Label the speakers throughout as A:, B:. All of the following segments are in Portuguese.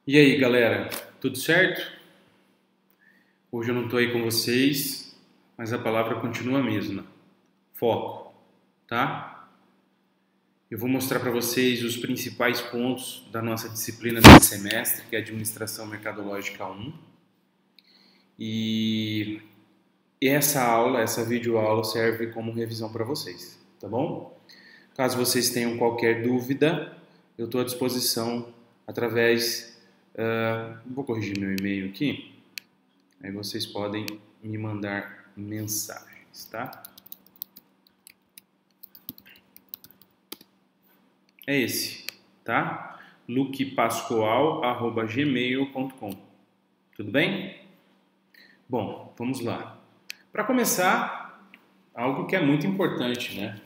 A: E aí, galera, tudo certo? Hoje eu não estou aí com vocês, mas a palavra continua a mesma. Foco, tá? Eu vou mostrar para vocês os principais pontos da nossa disciplina desse semestre, que é Administração Mercadológica 1. E essa videoaula serve como revisão para vocês, tá bom? Caso vocês tenham qualquer dúvida, eu estou à disposição através... vou corrigir meu e-mail aqui. Aí vocês podem me mandar mensagens, tá? É esse, tá? luquepascoal@gmail.com. Tudo bem? Bom, vamos lá. Para começar, algo que é muito importante, né?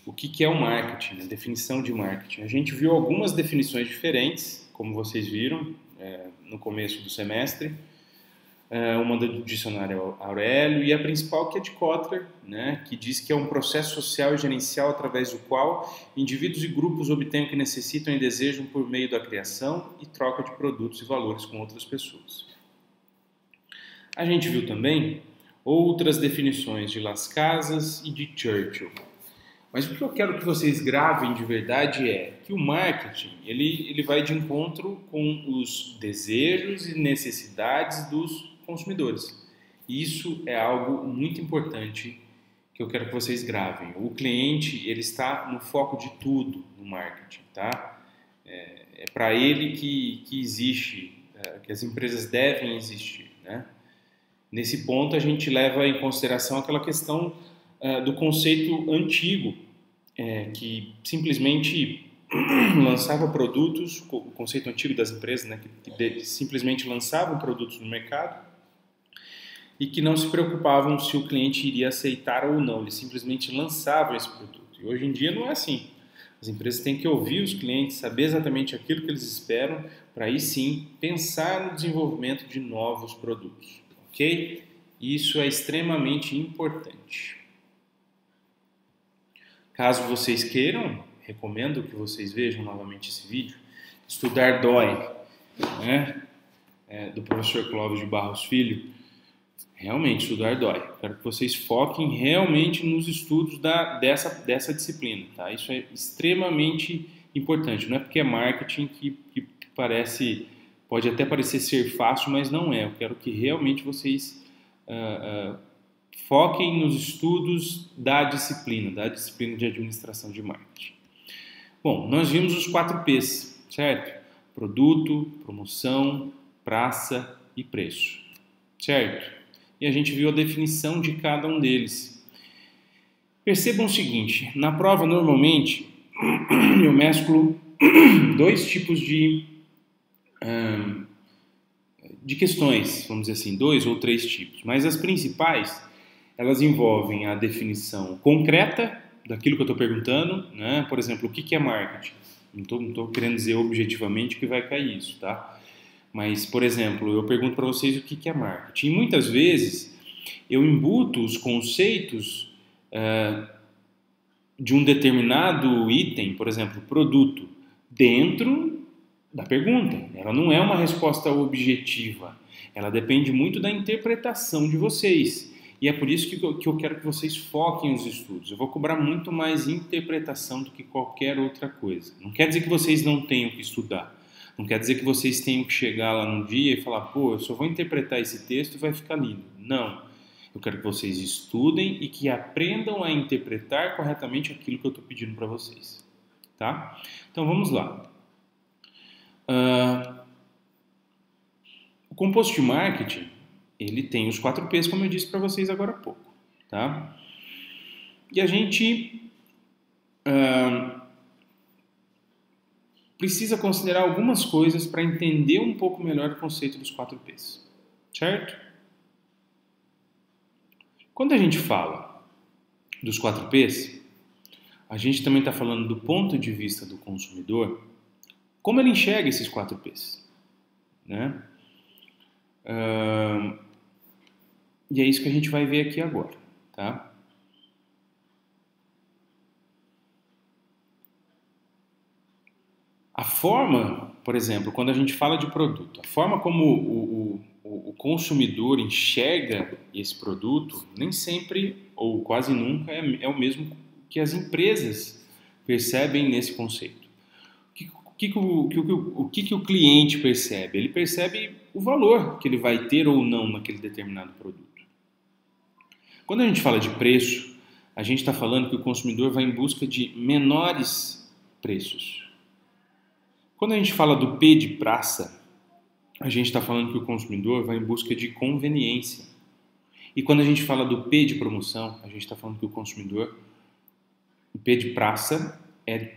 A: O que é o marketing? A definição de marketing. A gente viu algumas definições diferentes, como vocês viram no começo do semestre. Uma do dicionário Aurélio e a principal que é de Kotler, né, que diz que é um processo social e gerencial através do qual indivíduos e grupos obtêm o que necessitam e desejam por meio da criação e troca de produtos e valores com outras pessoas. A gente viu também outras definições de Las Casas e de Churchill. Mas o que eu quero que vocês gravem de verdade é que o marketing ele vai de encontro com os desejos e necessidades dos consumidores. Isso é algo muito importante que eu quero que vocês gravem. O cliente ele está no foco de tudo no marketing, tá? É para ele que existe, que as empresas devem existir, né? Nesse ponto a gente leva em consideração aquela questão do conceito antigo, que simplesmente lançava produtos, o conceito antigo das empresas, né, que simplesmente lançavam produtos no mercado e que não se preocupavam se o cliente iria aceitar ou não, eles simplesmente lançavam esse produto. E hoje em dia não é assim. As empresas têm que ouvir os clientes, saber exatamente aquilo que eles esperam, para aí sim pensar no desenvolvimento de novos produtos, ok? Isso é extremamente importante. Caso vocês queiram, recomendo que vocês vejam novamente esse vídeo. Estudar dói, né? Do professor Clóvis de Barros Filho. Realmente, estudar dói. Quero que vocês foquem realmente nos estudos dessa disciplina, tá? Isso é extremamente importante. Não é porque é marketing que pode até parecer ser fácil, mas não é. Eu quero que realmente vocês foquem nos estudos da disciplina de administração de marketing. Bom, nós vimos os 4 P's, certo? Produto, promoção, praça e preço, certo? E a gente viu a definição de cada um deles. Percebam o seguinte, na prova normalmente eu mesclo 2 tipos de questões, vamos dizer assim, 2 ou 3 tipos, mas as principais elas envolvem a definição concreta daquilo que eu estou perguntando, né? Por exemplo, o que é marketing? Não estou querendo dizer objetivamente que vai cair isso, tá? Mas, por exemplo, eu pergunto para vocês o que é marketing. E muitas vezes eu embuto os conceitos de um determinado item, por exemplo, produto, dentro da pergunta. Ela não é uma resposta objetiva. Ela depende muito da interpretação de vocês. E é por isso que eu quero que vocês foquem os estudos. Eu vou cobrar muito mais interpretação do que qualquer outra coisa. Não quer dizer que vocês não tenham que estudar. Não quer dizer que vocês tenham que chegar lá no dia e falar, pô, eu só vou interpretar esse texto e vai ficar lindo. Não. Eu quero que vocês estudem e que aprendam a interpretar corretamente aquilo que eu estou pedindo para vocês. Tá? Então vamos lá. O composto de marketing, ele tem os 4 P's, como eu disse para vocês agora há pouco. Tá? E a gente precisa considerar algumas coisas para entender um pouco melhor o conceito dos 4 P's. Certo? Quando a gente fala dos 4 P's, a gente também está falando do ponto de vista do consumidor, como ele enxerga esses 4 P's. Né? E é isso que a gente vai ver aqui agora. Tá? A forma por exemplo, quando a gente fala de produto, a forma como o consumidor enxerga esse produto nem sempre, ou quase nunca, é o mesmo que as empresas percebem nesse conceito. O que o cliente percebe? Ele percebe o valor que ele vai ter ou não naquele determinado produto. Quando a gente fala de preço, a gente está falando que o consumidor vai em busca de menores preços. Quando a gente fala do P de praça, a gente está falando que o consumidor vai em busca de conveniência. E quando a gente fala do P de promoção, a gente está falando que o consumidor, o P de praça é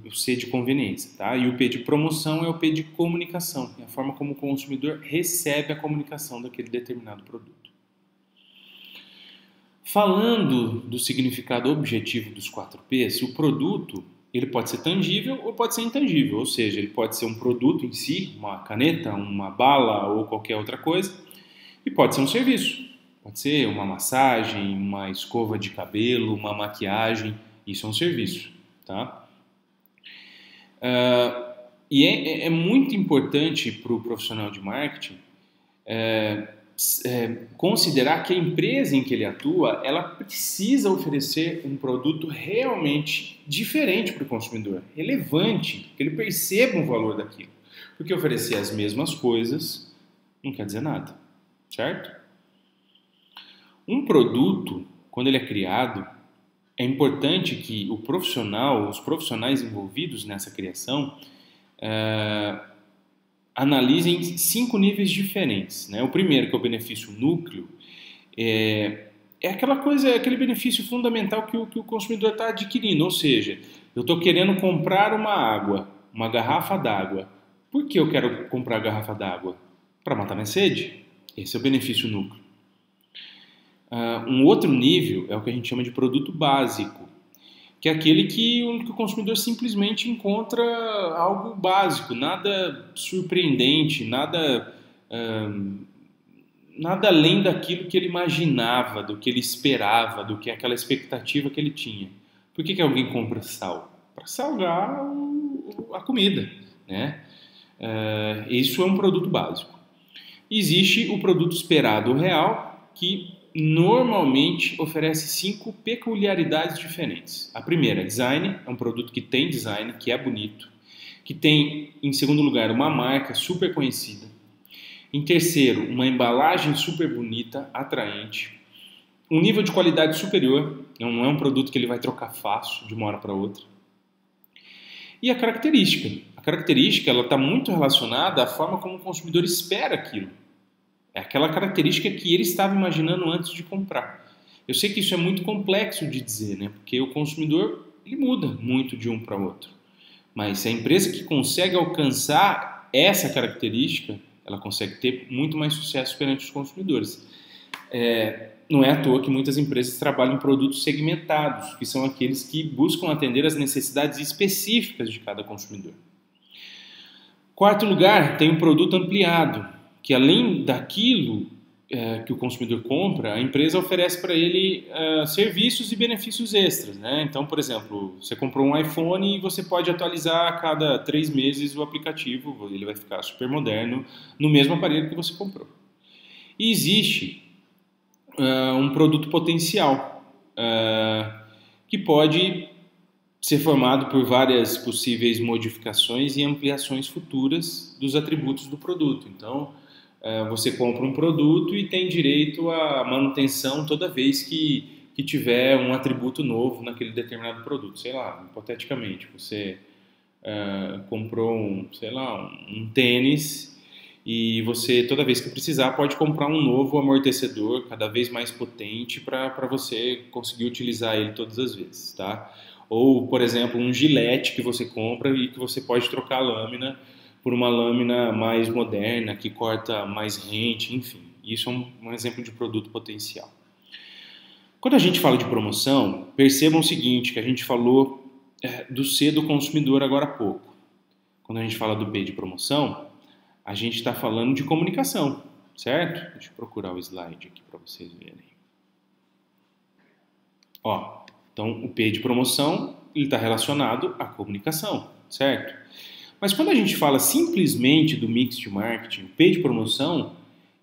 A: o C de conveniência, tá? E o P de promoção é o P de comunicação, é a forma como o consumidor recebe a comunicação daquele determinado produto. Falando do significado objetivo dos 4 P's, o produto ele pode ser tangível ou pode ser intangível, ou seja, ele pode ser um produto em si, uma caneta, uma bala ou qualquer outra coisa, e pode ser um serviço. Pode ser uma massagem, uma escova de cabelo, uma maquiagem, isso é um serviço, tá? E é muito importante para o profissional de marketing considerar que a empresa em que ele atua, ela precisa oferecer um produto realmente diferente para o consumidor, relevante, que ele perceba o valor daquilo. Porque oferecer as mesmas coisas não quer dizer nada, certo? Um produto, quando ele é criado, é importante que os profissionais envolvidos nessa criação, analisem 5 níveis diferentes, né? O primeiro, que é o benefício núcleo, é aquela coisa, aquele benefício fundamental que o consumidor está adquirindo, ou seja, eu estou querendo comprar uma garrafa d'água. Por que eu quero comprar a garrafa d'água? Para matar minha sede. Esse é o benefício núcleo. Um outro nível é o que a gente chama de produto básico, que é aquele que o consumidor simplesmente encontra algo básico, nada surpreendente, nada além daquilo que ele imaginava, do que ele esperava, do que aquela expectativa que ele tinha. Por que alguém compra sal? Para salgar a comida, né? Isso é um produto básico. Existe o produto esperado real, que normalmente oferece 5 peculiaridades diferentes. A primeira, design, é um produto que tem design, que é bonito, que tem, em segundo lugar, uma marca super conhecida. Em terceiro, uma embalagem super bonita, atraente, um nível de qualidade superior, não é um produto que ele vai trocar fácil de uma hora para outra. E a característica ela está muito relacionada à forma como o consumidor espera aquilo. É aquela característica que ele estava imaginando antes de comprar. Eu sei que isso é muito complexo de dizer, né? Porque o consumidor ele muda muito de um para outro. Mas se a empresa que consegue alcançar essa característica, ela consegue ter muito mais sucesso perante os consumidores. Não é à toa que muitas empresas trabalham em produtos segmentados, que são aqueles que buscam atender às necessidades específicas de cada consumidor. Quarto lugar, tem um produto ampliado, que além daquilo que o consumidor compra, a empresa oferece para ele serviços e benefícios extras, né? Então, por exemplo, você comprou um iPhone e você pode atualizar a cada 3 meses o aplicativo, ele vai ficar super moderno no mesmo aparelho que você comprou. E existe um produto potencial que pode ser formado por várias possíveis modificações e ampliações futuras dos atributos do produto. Então, você compra um produto e tem direito à manutenção toda vez que tiver um atributo novo naquele determinado produto. Sei lá, hipoteticamente, você comprou um tênis e você, toda vez que precisar, pode comprar um novo amortecedor cada vez mais potente para você conseguir utilizar ele todas as vezes, tá? Ou, por exemplo, um gilete que você compra e que você pode trocar a lâmina por uma lâmina mais moderna, que corta mais rente, enfim. Isso é um exemplo de produto potencial. Quando a gente fala de promoção, percebam o seguinte, que a gente falou do C do consumidor agora há pouco. Quando a gente fala do P de promoção, a gente está falando de comunicação, certo? Deixa eu procurar o slide aqui para vocês verem. Então, o P de promoção está relacionado à comunicação, certo? Mas quando a gente fala simplesmente do mix de marketing, o P de promoção,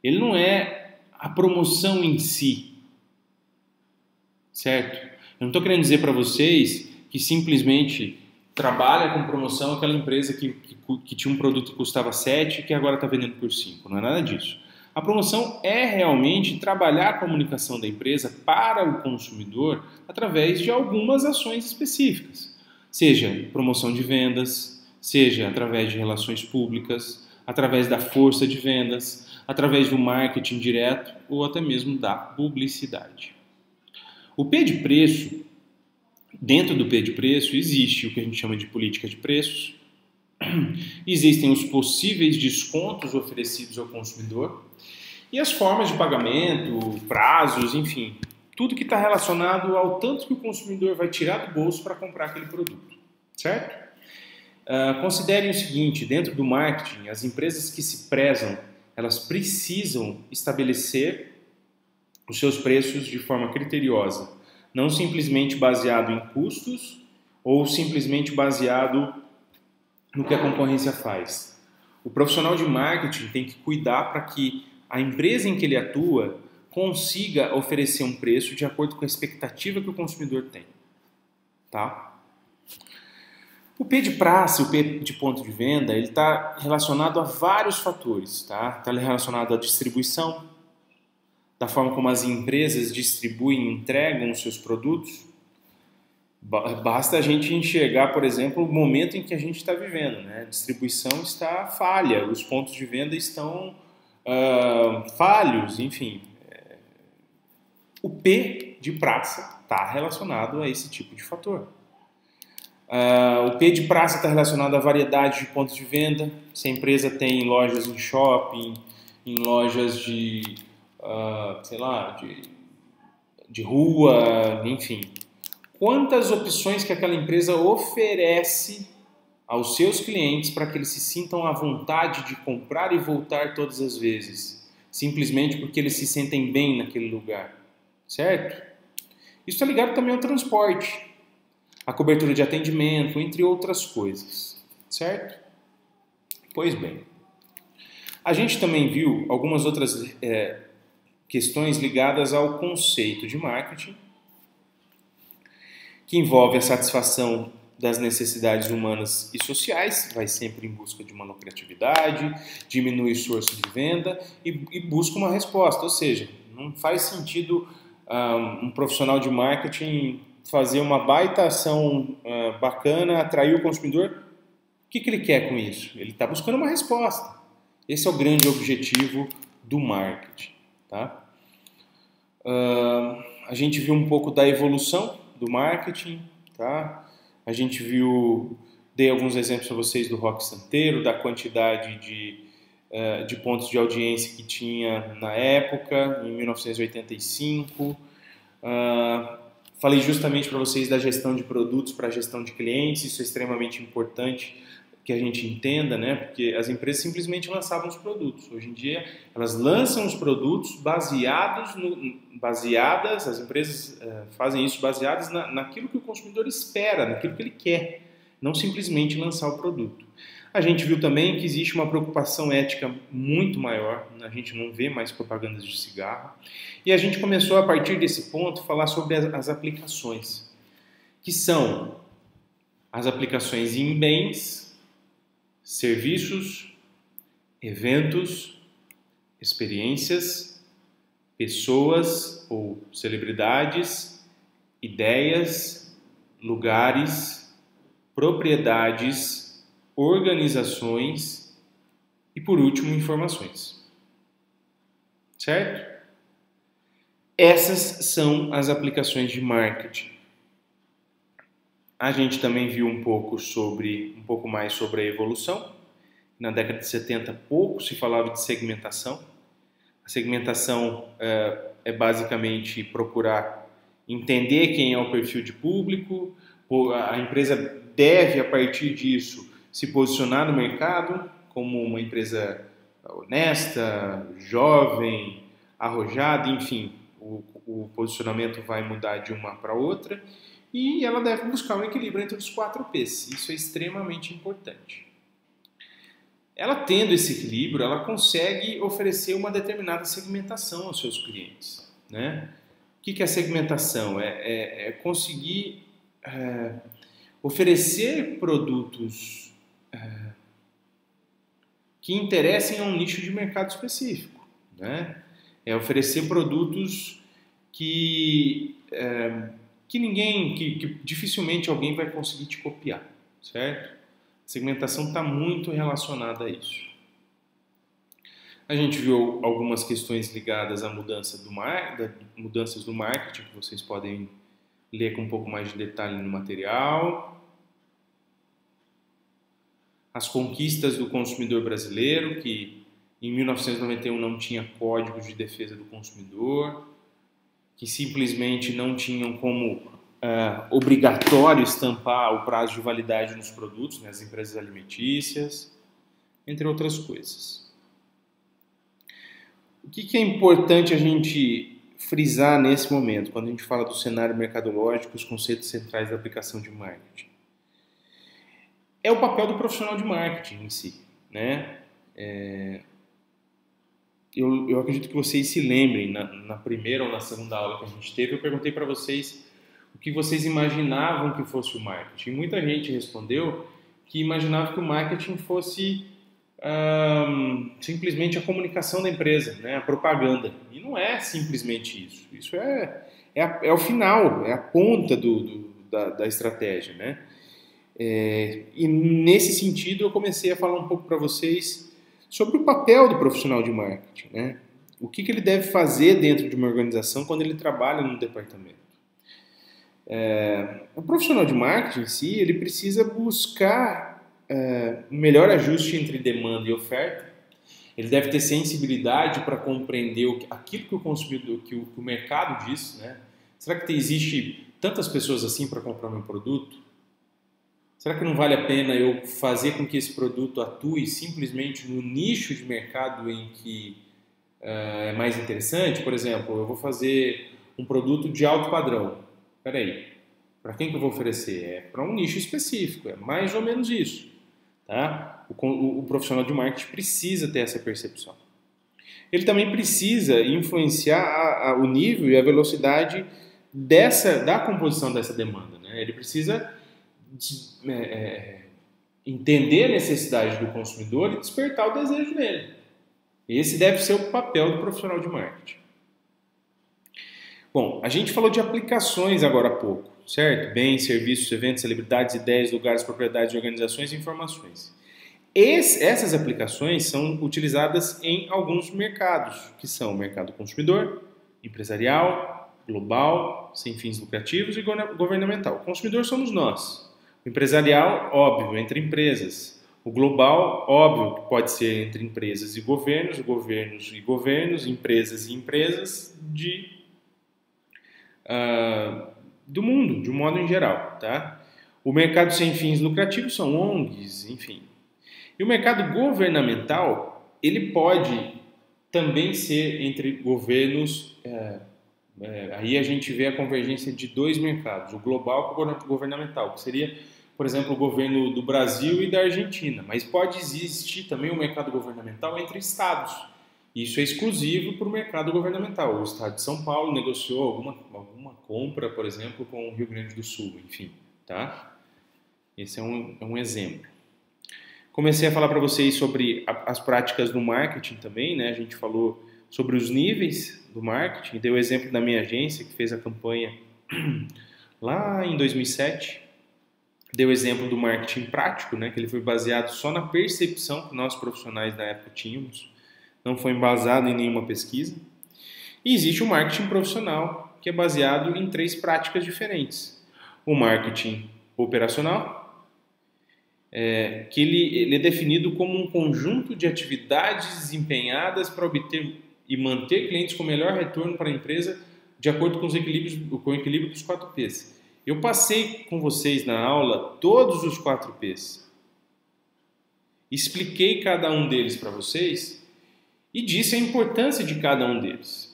A: ele não é a promoção em si, certo? Eu não estou querendo dizer para vocês que simplesmente trabalha com promoção aquela empresa que tinha um produto que custava 7 e que agora está vendendo por 5. Não é nada disso. A promoção é realmente trabalhar a comunicação da empresa para o consumidor através de algumas ações específicas. Seja promoção de vendas, seja através de relações públicas, através da força de vendas, através do marketing direto ou até mesmo da publicidade. O P de preço, dentro do P de preço, existe o que a gente chama de política de preços, existem os possíveis descontos oferecidos ao consumidor e as formas de pagamento, prazos, enfim, tudo que está relacionado ao tanto que o consumidor vai tirar do bolso para comprar aquele produto, certo? Considerem o seguinte, dentro do marketing, as empresas que se prezam, elas precisam estabelecer os seus preços de forma criteriosa, não simplesmente baseado em custos ou simplesmente baseado no que a concorrência faz. O profissional de marketing tem que cuidar para que a empresa em que ele atua consiga oferecer um preço de acordo com a expectativa que o consumidor tem. Tá? O P de praça, o P de ponto de venda, ele está relacionado a vários fatores. Tá? Está relacionado à distribuição, da forma como as empresas distribuem e entregam os seus produtos. Basta a gente enxergar, por exemplo, o momento em que a gente está vivendo. Né? A distribuição está falha, os pontos de venda estão falhos, enfim. O P de praça está relacionado a esse tipo de fator. O P de praça está relacionado à variedade de pontos de venda. Se a empresa tem lojas em shopping, em lojas de, de rua, enfim. Quantas opções que aquela empresa oferece aos seus clientes para que eles se sintam à vontade de comprar e voltar todas as vezes, simplesmente porque eles se sentem bem naquele lugar, certo? Isso está ligado também ao transporte, a cobertura de atendimento, entre outras coisas, certo? Pois bem, a gente também viu algumas outras questões ligadas ao conceito de marketing, que envolve a satisfação das necessidades humanas e sociais, vai sempre em busca de uma lucratividade, diminui o esforço de venda e busca uma resposta, ou seja, não faz sentido um profissional de marketing fazer uma baita ação bacana, atrair o consumidor. O que ele quer com isso? Ele está buscando uma resposta. Esse é o grande objetivo do marketing. Tá? A gente viu um pouco da evolução do marketing, tá? A gente viu, dei alguns exemplos para vocês do rock santeiro, da quantidade de pontos de audiência que tinha na época, em 1985. Falei justamente para vocês da gestão de produtos para a gestão de clientes, isso é extremamente importante que a gente entenda, né? Porque as empresas simplesmente lançavam os produtos. Hoje em dia, elas lançam os produtos as empresas fazem isso baseadas naquilo que o consumidor espera, naquilo que ele quer, não simplesmente lançar o produto. A gente viu também que existe uma preocupação ética muito maior, a gente não vê mais propagandas de cigarro, e a gente começou a partir desse ponto a falar sobre as aplicações, que são as aplicações em bens, serviços, eventos, experiências, pessoas ou celebridades, ideias, lugares, propriedades, organizações e, por último, informações. Certo? Essas são as aplicações de marketing. A gente também viu um pouco mais sobre a evolução. Na década de 70, pouco se falava de segmentação. A segmentação é basicamente procurar entender quem é o perfil de público. A empresa deve, a partir disso, se posicionar no mercado como uma empresa honesta, jovem, arrojada, enfim. O posicionamento vai mudar de uma para outra. E ela deve buscar um equilíbrio entre os 4 P's. Isso é extremamente importante. ela tendo esse equilíbrio, ela consegue oferecer uma determinada segmentação aos seus clientes, né? O que é segmentação? É conseguir oferecer produtos que interessem a um nicho de mercado específico, né? É oferecer produtos que dificilmente alguém vai conseguir te copiar, certo? A segmentação está muito relacionada a isso. A gente viu algumas questões ligadas à mudanças do marketing, que vocês podem ler com um pouco mais de detalhe no material. As conquistas do consumidor brasileiro, que em 1991 não tinha código de defesa do consumidor, que simplesmente não tinham como obrigatório estampar o prazo de validade nos produtos, nas empresas alimentícias, entre outras coisas. O que é importante a gente frisar nesse momento, quando a gente fala do cenário mercadológico, os conceitos centrais da aplicação de marketing? É o papel do profissional de marketing em si, né? Eu acredito que vocês se lembrem, na primeira ou na segunda aula que a gente teve, eu perguntei para vocês o que vocês imaginavam que fosse o marketing. Muita gente respondeu que imaginava que o marketing fosse simplesmente a comunicação da empresa, né? A propaganda. E não é simplesmente isso. Isso é o final, é a ponta da estratégia, né? E nesse sentido eu comecei a falar um pouco para vocês sobre o papel do profissional de marketing, né? O que ele deve fazer dentro de uma organização quando ele trabalha num departamento. O profissional de marketing em si, ele precisa buscar um melhor ajuste entre demanda e oferta. Ele deve ter sensibilidade para compreender aquilo que o consumidor, que o mercado diz, né? Será que existe tantas pessoas assim para comprar meu produto? Será que não vale a pena eu fazer com que esse produto atue simplesmente no nicho de mercado em que é mais interessante? Por exemplo, eu vou fazer um produto de alto padrão. Espera aí, para quem que eu vou oferecer? É para um nicho específico, é mais ou menos isso. Tá? O profissional de marketing precisa ter essa percepção. Ele também precisa influenciar o nível e a velocidade da composição dessa demanda, né? Ele precisa entender a necessidade do consumidor e despertar o desejo dele. Esse deve ser o papel do profissional de marketing. Bom, a gente falou de aplicações agora há pouco, certo? Bens, serviços, eventos, celebridades, ideias, lugares, propriedades, organizações e informações. Essas aplicações são utilizadas em alguns mercados, que são o mercado consumidor, empresarial, global, sem fins lucrativos e governamental. O consumidor somos nós. O empresarial, óbvio, entre empresas. O global, óbvio, que pode ser entre empresas e governos e governos, empresas e empresas do mundo, de um modo em geral, tá? O mercado sem fins lucrativos são ONGs, enfim. E o mercado governamental, ele pode também ser entre governos, aí a gente vê a convergência de dois mercados, o global e o governamental, que seria, por exemplo, o governo do Brasil e da Argentina, mas pode existir também um mercado governamental entre estados. Isso é exclusivo para o mercado governamental. O estado de São Paulo negociou alguma compra, por exemplo, com o Rio Grande do Sul, enfim, tá? Esse é um exemplo. Comecei a falar para vocês sobre as práticas do marketing também, né? A gente falou sobre os níveis do marketing, dei o exemplo da minha agência, que fez a campanha lá em 2007. Dei o exemplo do marketing prático, né? Que ele foi baseado só na percepção que nós profissionais da época tínhamos, não foi embasado em nenhuma pesquisa. E existe o marketing profissional, que é baseado em 3 práticas diferentes. O marketing operacional, que ele é definido como um conjunto de atividades desempenhadas para obter e manter clientes com melhor retorno para a empresa de acordo com o equilíbrio dos 4 P's. Eu passei com vocês na aula todos os 4 P's. Expliquei cada um deles para vocês e disse a importância de cada um deles.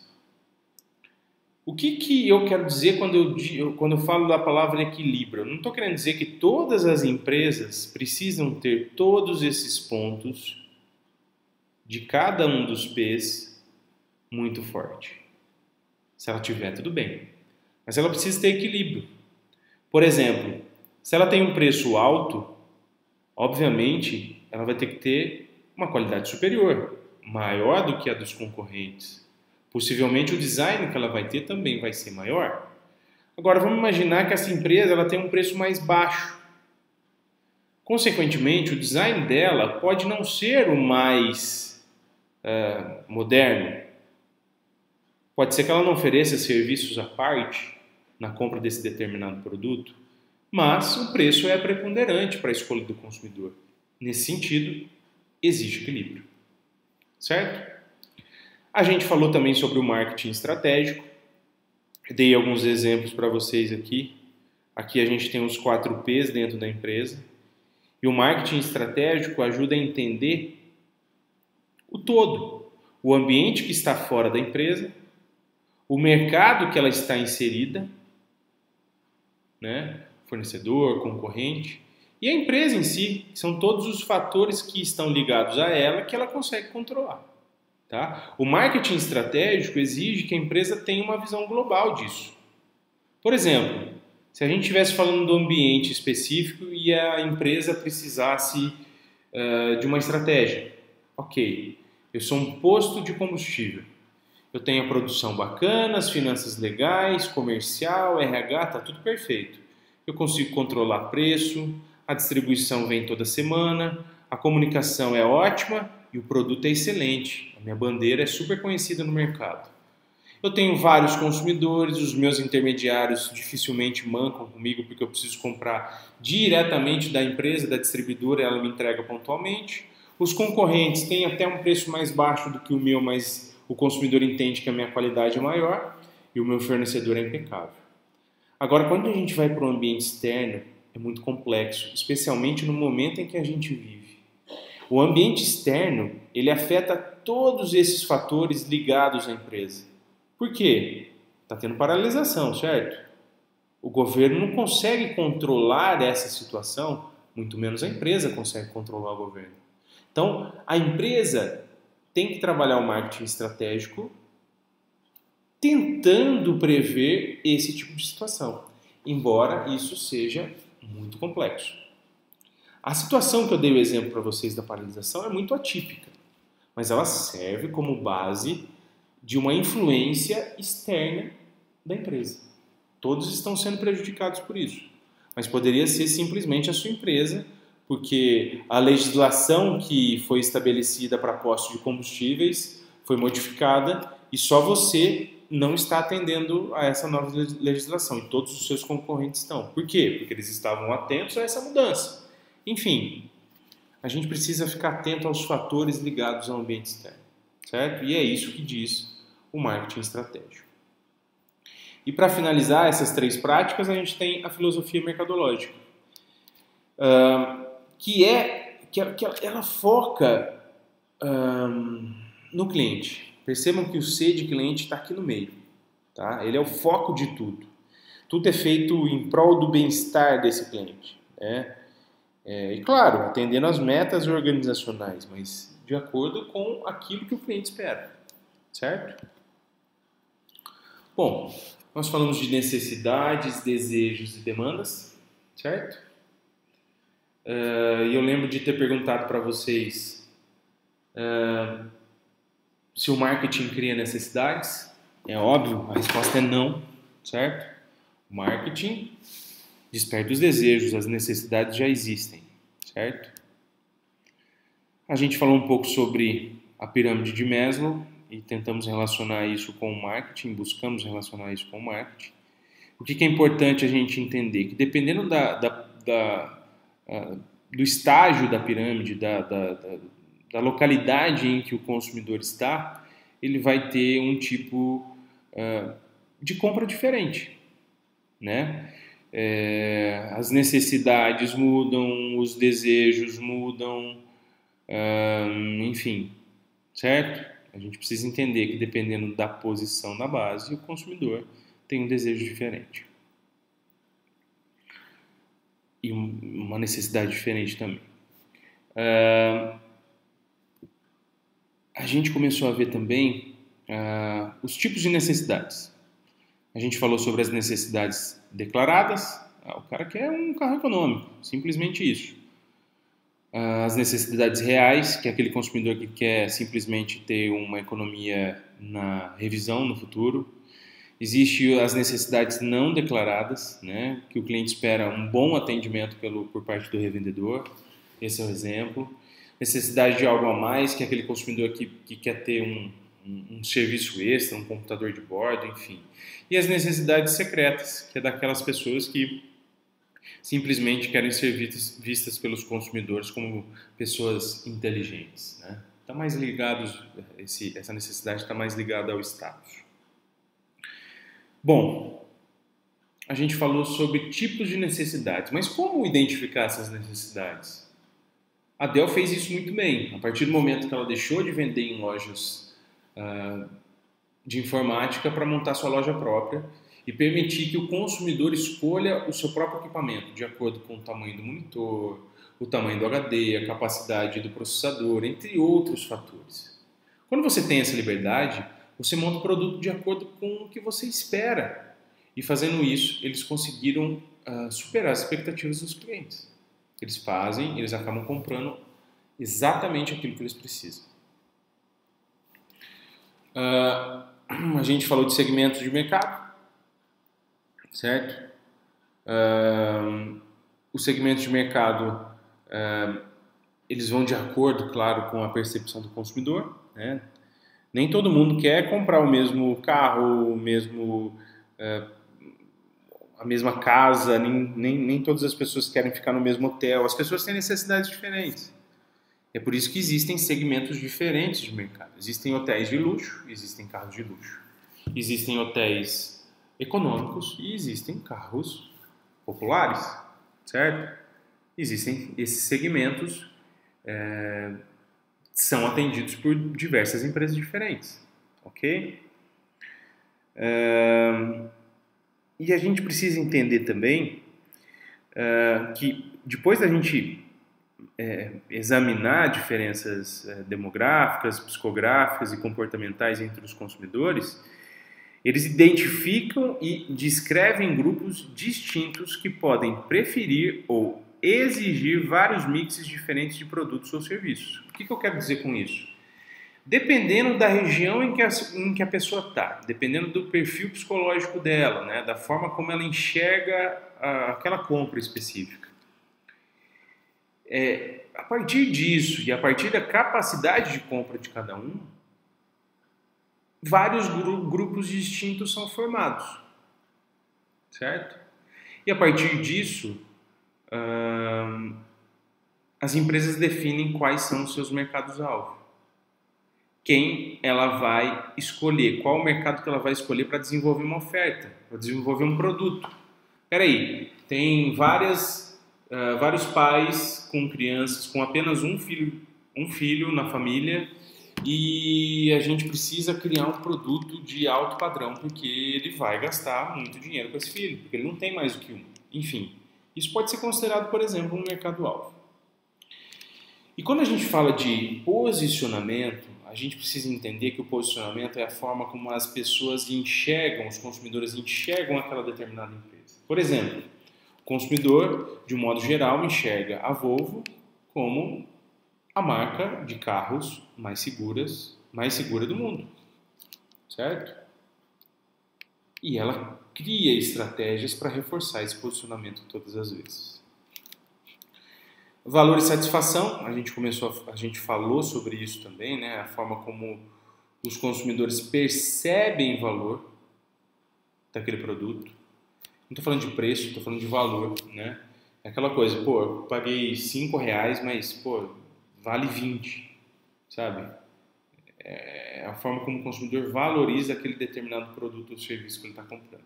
A: O que eu quero dizer quando eu falo da palavra equilíbrio? Eu não estou querendo dizer que todas as empresas precisam ter todos esses pontos de cada um dos P's muito forte. Se ela tiver, tudo bem. Mas ela precisa ter equilíbrio. Por exemplo, se ela tem um preço alto, obviamente ela vai ter que ter uma qualidade superior, maior do que a dos concorrentes. Possivelmente o design que ela vai ter também vai ser maior. Agora vamos imaginar que essa empresa ela tem um preço mais baixo. Consequentemente, o design dela pode não ser o mais moderno. Pode ser que ela não ofereça serviços à parte na compra desse determinado produto, mas o preço é preponderante para a escolha do consumidor. Nesse sentido, existe equilíbrio. Certo? A gente falou também sobre o marketing estratégico. Dei alguns exemplos para vocês aqui. Aqui a gente tem os 4 P's dentro da empresa. E o marketing estratégico ajuda a entender o todo. O ambiente que está fora da empresa, o mercado que ela está inserida, né? Fornecedor, concorrente, e a empresa em si, que são todos os fatores que estão ligados a ela que ela consegue controlar. Tá? O marketing estratégico exige que a empresa tenha uma visão global disso. Por exemplo, se a gente estivesse falando do ambiente específico e a empresa precisasse de uma estratégia. Ok, eu sou um posto de combustível. Eu tenho a produção bacana, as finanças legais, comercial, RH, está tudo perfeito. Eu consigo controlar preço, a distribuição vem toda semana, a comunicação é ótima e o produto é excelente. A minha bandeira é super conhecida no mercado. Eu tenho vários consumidores, os meus intermediários dificilmente mancam comigo porque eu preciso comprar diretamente da empresa, da distribuidora, ela me entrega pontualmente. Os concorrentes têm até um preço mais baixo do que o meu, mas o consumidor entende que a minha qualidade é maior e o meu fornecedor é impecável. Agora, quando a gente vai para o ambiente externo, é muito complexo, especialmente no momento em que a gente vive. O ambiente externo, ele afeta todos esses fatores ligados à empresa. Por quê? Está tendo paralisação, certo? O governo não consegue controlar essa situação, muito menos a empresa consegue controlar o governo. Então, a empresa tem que trabalhar o marketing estratégico tentando prever esse tipo de situação, embora isso seja muito complexo. A situação que eu dei o exemplo para vocês da paralisação é muito atípica, mas ela serve como base de uma influência externa da empresa. Todos estão sendo prejudicados por isso, mas poderia ser simplesmente a sua empresa, porque a legislação que foi estabelecida para postos de combustíveis foi modificada e só você não está atendendo a essa nova legislação e todos os seus concorrentes estão. Por quê? Porque eles estavam atentos a essa mudança. Enfim, a gente precisa ficar atento aos fatores ligados ao ambiente externo, certo? E é isso que diz o marketing estratégico. E para finalizar essas 3 práticas, a gente tem a filosofia mercadológica, que ela foca no cliente. Percebam que o C de cliente está aqui no meio. Tá? Ele é o foco de tudo. Tudo é feito em prol do bem-estar desse cliente. Né? E claro, atendendo às metas organizacionais, mas de acordo com aquilo que o cliente espera. Certo? Bom, nós falamos de necessidades, desejos e demandas, certo? E eu lembro de ter perguntado para vocês se o marketing cria necessidades. É óbvio, a resposta é não, certo? O marketing desperta os desejos, as necessidades já existem, certo? A gente falou um pouco sobre a pirâmide de Maslow e tentamos relacionar isso com o marketing, buscamos relacionar isso com o marketing. O que é importante a gente entender? Que dependendo do estágio da pirâmide, da localidade em que o consumidor está, ele vai ter um tipo de compra diferente, né? As necessidades mudam, os desejos mudam, enfim, certo? A gente precisa entender que dependendo da posição na base, o consumidor tem um desejo diferente. E uma necessidade diferente também. a gente começou a ver também os tipos de necessidades. A gente falou sobre as necessidades declaradas. O cara quer um carro econômico, simplesmente isso. As necessidades reais, que é aquele consumidor que quer simplesmente ter uma economia na revisão no futuro. Existem as necessidades não declaradas, né, que o cliente espera um bom atendimento por parte do revendedor. Esse é o exemplo. Necessidade de algo a mais, que é aquele consumidor que quer ter um serviço extra, um computador de bordo, enfim. E as necessidades secretas, que é daquelas pessoas que simplesmente querem ser vistas pelos consumidores como pessoas inteligentes, né? Tá mais ligados, essa necessidade está mais ligada ao status. Bom, a gente falou sobre tipos de necessidades, mas como identificar essas necessidades? A Dell fez isso muito bem. A partir do momento que ela deixou de vender em lojas de informática para montar sua loja própria e permitir que o consumidor escolha o seu próprio equipamento de acordo com o tamanho do monitor, o tamanho do HD, a capacidade do processador, entre outros fatores. Quando você tem essa liberdade, você monta o produto de acordo com o que você espera. E fazendo isso, eles conseguiram superar as expectativas dos clientes. Eles acabam comprando exatamente aquilo que eles precisam. A gente falou de segmentos de mercado, certo? Os segmentos de mercado, eles vão de acordo, claro, com a percepção do consumidor, né? Nem todo mundo quer comprar o mesmo carro, a mesma casa, nem todas as pessoas querem ficar no mesmo hotel. As pessoas têm necessidades diferentes. É por isso que existem segmentos diferentes de mercado. Existem hotéis de luxo, existem carros de luxo. Existem hotéis econômicos e existem carros populares, certo? Existem esses segmentos, são atendidos por diversas empresas diferentes, ok? E a gente precisa entender também que depois da gente examinar diferenças demográficas, psicográficas e comportamentais entre os consumidores, eles identificam e descrevem grupos distintos que podem preferir ou exigir vários mixes diferentes de produtos ou serviços. O que eu quero dizer com isso? Dependendo da região em que a pessoa está, dependendo do perfil psicológico dela, né, da forma como ela enxerga aquela compra específica. A partir disso e a partir da capacidade de compra de cada um, vários grupos distintos são formados, certo? E a partir disso, as empresas definem quais são os seus mercados-alvo. Quem ela vai escolher, qual o mercado que ela vai escolher para desenvolver uma oferta, para desenvolver um produto. Peraí, tem vários pais com crianças, com apenas um filho na família, e a gente precisa criar um produto de alto padrão, porque ele vai gastar muito dinheiro com esse filho, porque ele não tem mais do que um. Enfim, isso pode ser considerado, por exemplo, um mercado-alvo. E quando a gente fala de posicionamento, a gente precisa entender que o posicionamento é a forma como as pessoas enxergam, os consumidores enxergam aquela determinada empresa. Por exemplo, o consumidor, de um modo geral, enxerga a Volvo como a marca de carros mais segura do mundo, certo? E ela cria estratégias para reforçar esse posicionamento todas as vezes. Valor e satisfação, a gente falou sobre isso também, né? A forma como os consumidores percebem valor daquele produto. Não estou falando de preço, estou falando de valor, né? É aquela coisa, pô, eu paguei R$5, mas, pô, vale 20, sabe? É a forma como o consumidor valoriza aquele determinado produto ou serviço que ele está comprando.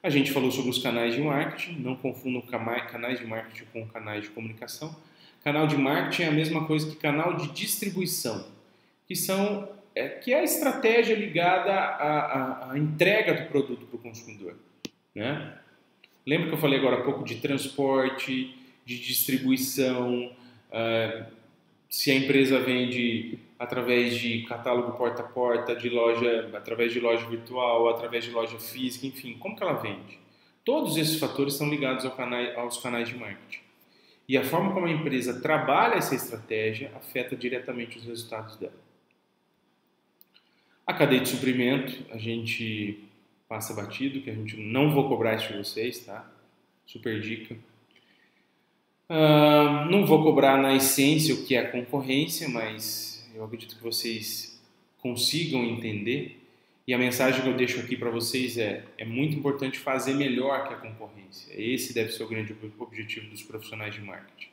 A: A gente falou sobre os canais de marketing, não confundam canais de marketing com canais de comunicação. Canal de marketing é a mesma coisa que canal de distribuição, que é a estratégia ligada à entrega do produto para o consumidor, né? Lembra que eu falei agora há pouco de transporte, de distribuição, se a empresa vende através de catálogo porta a porta, de loja, através de loja virtual, através de loja física, enfim, como que ela vende? Todos esses fatores estão ligados aos canais de marketing. E a forma como a empresa trabalha essa estratégia afeta diretamente os resultados dela. A cadeia de suprimento, a gente passa batido, que a gente não vou cobrar isso de vocês, tá? Super dica. Não vou cobrar na essência o que é a concorrência, mas eu acredito que vocês consigam entender. E a mensagem que eu deixo aqui para vocês é muito importante fazer melhor que a concorrência. Esse deve ser o grande objetivo dos profissionais de marketing.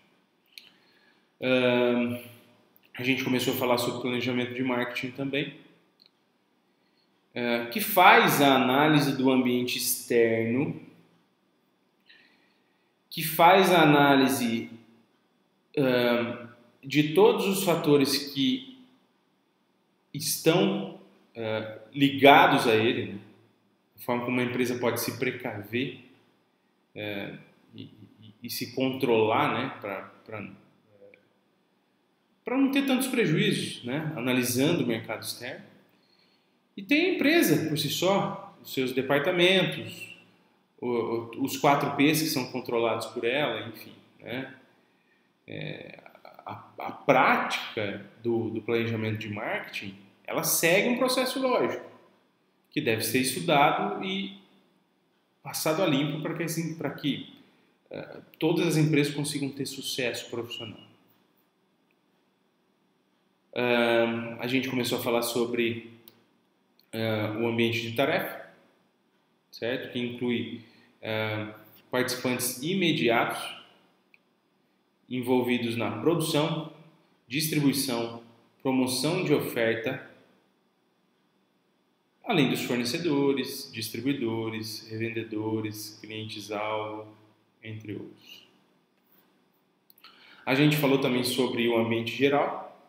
A: A gente começou a falar sobre planejamento de marketing também, que faz a análise do ambiente externo, que faz a análise de todos os fatores que estão ligados a ele, né? A forma como uma empresa pode se precaver e se controlar, né? Para não ter tantos prejuízos, né? Analisando o mercado externo. E tem a empresa por si só, os seus departamentos, os 4 P's que são controlados por ela, enfim, né? A prática do planejamento de marketing, ela segue um processo lógico, que deve ser estudado e passado a limpo para que todas as empresas consigam ter sucesso profissional. A gente começou a falar sobre o ambiente de tarefa, certo? Que inclui participantes imediatos envolvidos na produção, distribuição, promoção de oferta, além dos fornecedores, distribuidores, revendedores, clientes-alvo, entre outros. A gente falou também sobre o ambiente geral,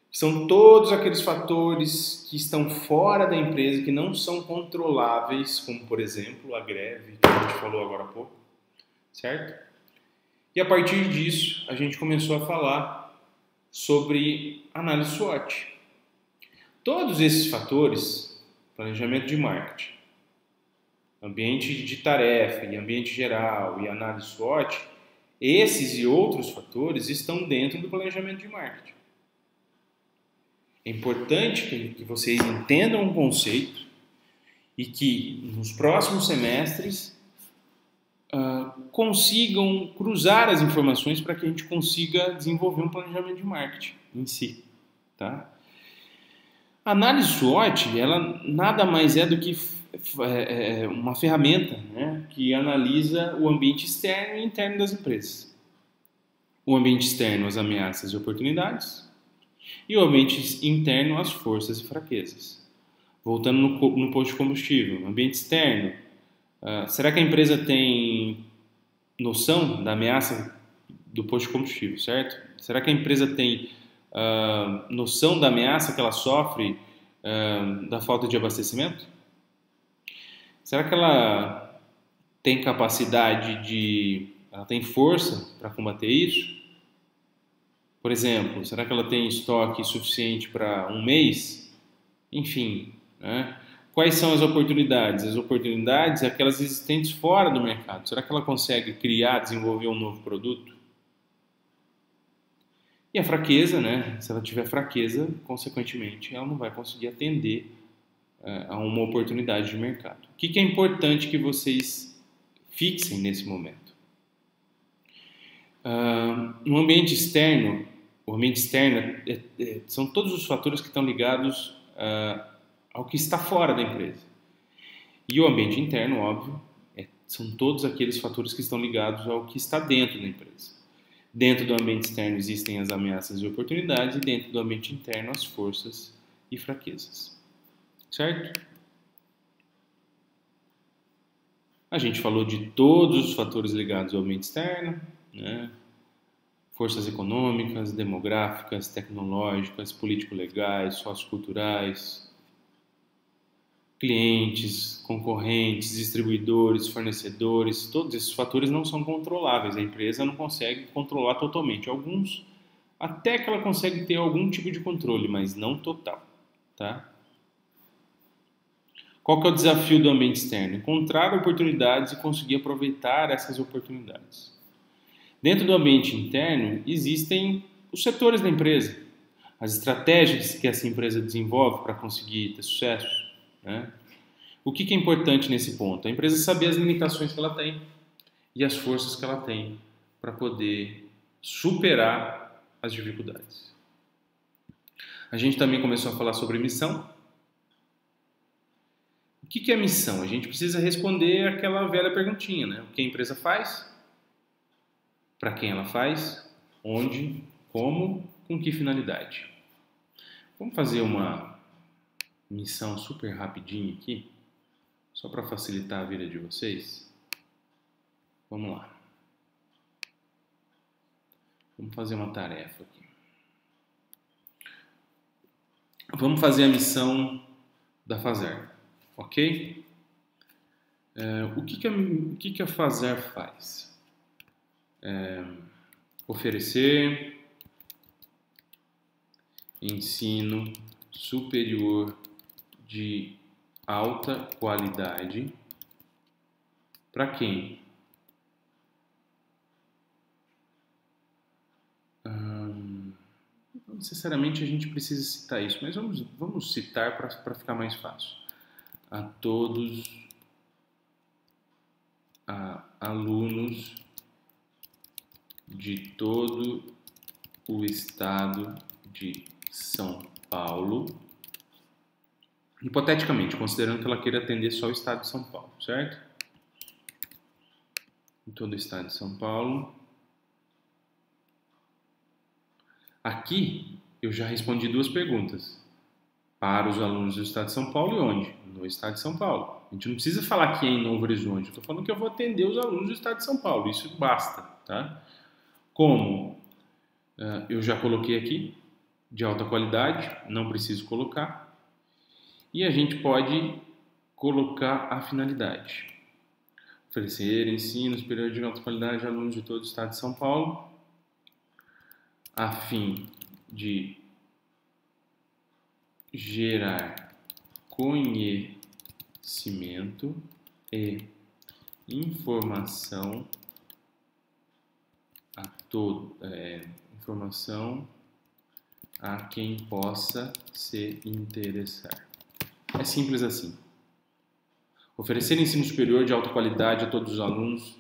A: que são todos aqueles fatores que estão fora da empresa, que não são controláveis, como, por exemplo, a greve, que a gente falou agora há pouco, certo? E a partir disso, a gente começou a falar sobre análise SWOT. Todos esses fatores, planejamento de marketing, ambiente de tarefa e ambiente geral e análise SWOT, esses e outros fatores estão dentro do planejamento de marketing. É importante que vocês entendam o conceito e que nos próximos semestres consigam cruzar as informações para que a gente consiga desenvolver um planejamento de marketing em si, tá? A análise SWOT, ela nada mais é do que uma ferramenta, né, que analisa o ambiente externo e interno das empresas. O ambiente externo, as ameaças e oportunidades, e o ambiente interno, as forças e fraquezas. Voltando no posto de combustível, ambiente externo, será que a empresa tem noção da ameaça do posto de combustível, certo? Será que a empresa tem noção da ameaça que ela sofre da falta de abastecimento? Será que ela tem capacidade ela tem força para combater isso? Por exemplo, será que ela tem estoque suficiente para um mês? Enfim, né? Quais são as oportunidades? As oportunidades são aquelas existentes fora do mercado. Será que ela consegue criar, desenvolver um novo produto? E a fraqueza, né? Se ela tiver fraqueza, consequentemente, ela não vai conseguir atender a uma oportunidade de mercado. O que é importante que vocês fixem nesse momento? No ambiente externo, o ambiente externo são todos os fatores que estão ligados ao que está fora da empresa. E o ambiente interno, óbvio, são todos aqueles fatores que estão ligados ao que está dentro da empresa. Dentro do ambiente externo existem as ameaças e oportunidades e dentro do ambiente interno as forças e fraquezas. Certo? A gente falou de todos os fatores ligados ao ambiente externo, né? Forças econômicas, demográficas, tecnológicas, político-legais, socioculturais, clientes, concorrentes, distribuidores, fornecedores, todos esses fatores não são controláveis. A empresa não consegue controlar totalmente. Alguns até que ela consegue ter algum tipo de controle, mas não total, tá? Qual que é o desafio do ambiente externo? Encontrar oportunidades e conseguir aproveitar essas oportunidades. Dentro do ambiente interno, existem os setores da empresa, as estratégias que essa empresa desenvolve para conseguir ter sucesso, né? O que é importante nesse ponto? A empresa saber as limitações que ela tem e as forças que ela tem para poder superar as dificuldades. A gente também começou a falar sobre missão. O que é missão? A gente precisa responder aquela velha perguntinha, né? O que a empresa faz? Para quem ela faz? Onde? Como? Com que finalidade? Vamos fazer uma missão super rapidinho aqui, só para facilitar a vida de vocês. Vamos lá. Vamos fazer uma tarefa aqui. Vamos fazer a missão da Fazer, ok? O que a Fazer faz? Oferecer ensino superior de alta qualidade para quem? Não necessariamente a gente precisa citar isso, mas vamos citar para ficar mais fácil. A todos alunos de todo o estado de São Paulo, hipoteticamente, considerando que ela queira atender só o estado de São Paulo, certo? Em todo o estado de São Paulo. Aqui eu já respondi duas perguntas. Para os alunos do estado de São Paulo e onde? No estado de São Paulo. A gente não precisa falar que é em Novo Horizonte. Eu estou falando que eu vou atender os alunos do estado de São Paulo. Isso basta, tá? Como? Eu já coloquei aqui, de alta qualidade, não preciso colocar. E a gente pode colocar a finalidade. Oferecer ensino superior de alta qualidade a alunos de todo o estado de São Paulo, a fim de gerar conhecimento e informação informação a quem possa se interessar. É simples assim. Oferecer ensino superior de alta qualidade a todos os alunos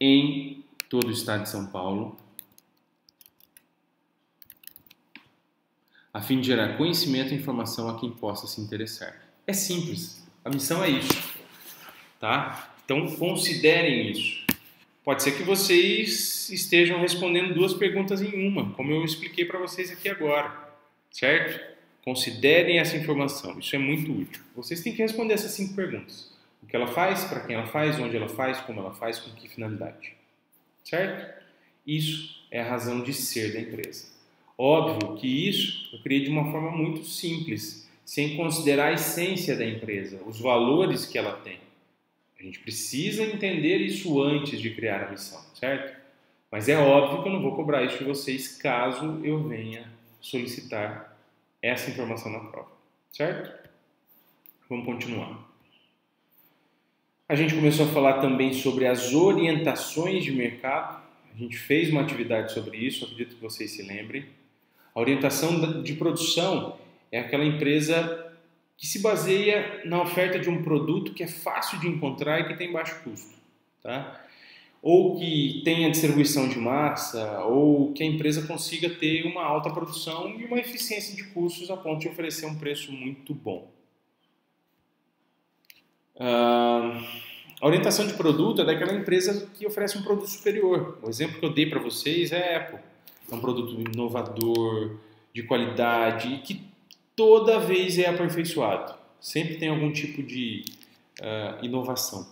A: em todo o estado de São Paulo, a fim de gerar conhecimento e informação a quem possa se interessar. É simples. A missão é isso, tá? Então considerem isso. Pode ser que vocês estejam respondendo duas perguntas em uma, como eu expliquei para vocês aqui agora, certo? Considerem essa informação. Isso é muito útil. Vocês têm que responder essas 5 perguntas. O que ela faz, para quem ela faz, onde ela faz, como ela faz, com que finalidade. Certo? Isso é a razão de ser da empresa. Óbvio que isso eu criei de uma forma muito simples, sem considerar a essência da empresa, os valores que ela tem. A gente precisa entender isso antes de criar a missão, certo? Mas é óbvio que eu não vou cobrar isso de vocês caso eu venha solicitar essa informação na prova, certo? Vamos continuar. A gente começou a falar também sobre as orientações de mercado. A gente fez uma atividade sobre isso, acredito que vocês se lembrem. A orientação de produção é aquela empresa que se baseia na oferta de um produto que é fácil de encontrar e que tem baixo custo, tá? Ou que tenha distribuição de massa, ou que a empresa consiga ter uma alta produção e uma eficiência de custos a ponto de oferecer um preço muito bom. A orientação de produto é daquela empresa que oferece um produto superior. O exemplo que eu dei para vocês é a Apple. É um produto inovador, de qualidade e que toda vez é aperfeiçoado. Sempre tem algum tipo de inovação.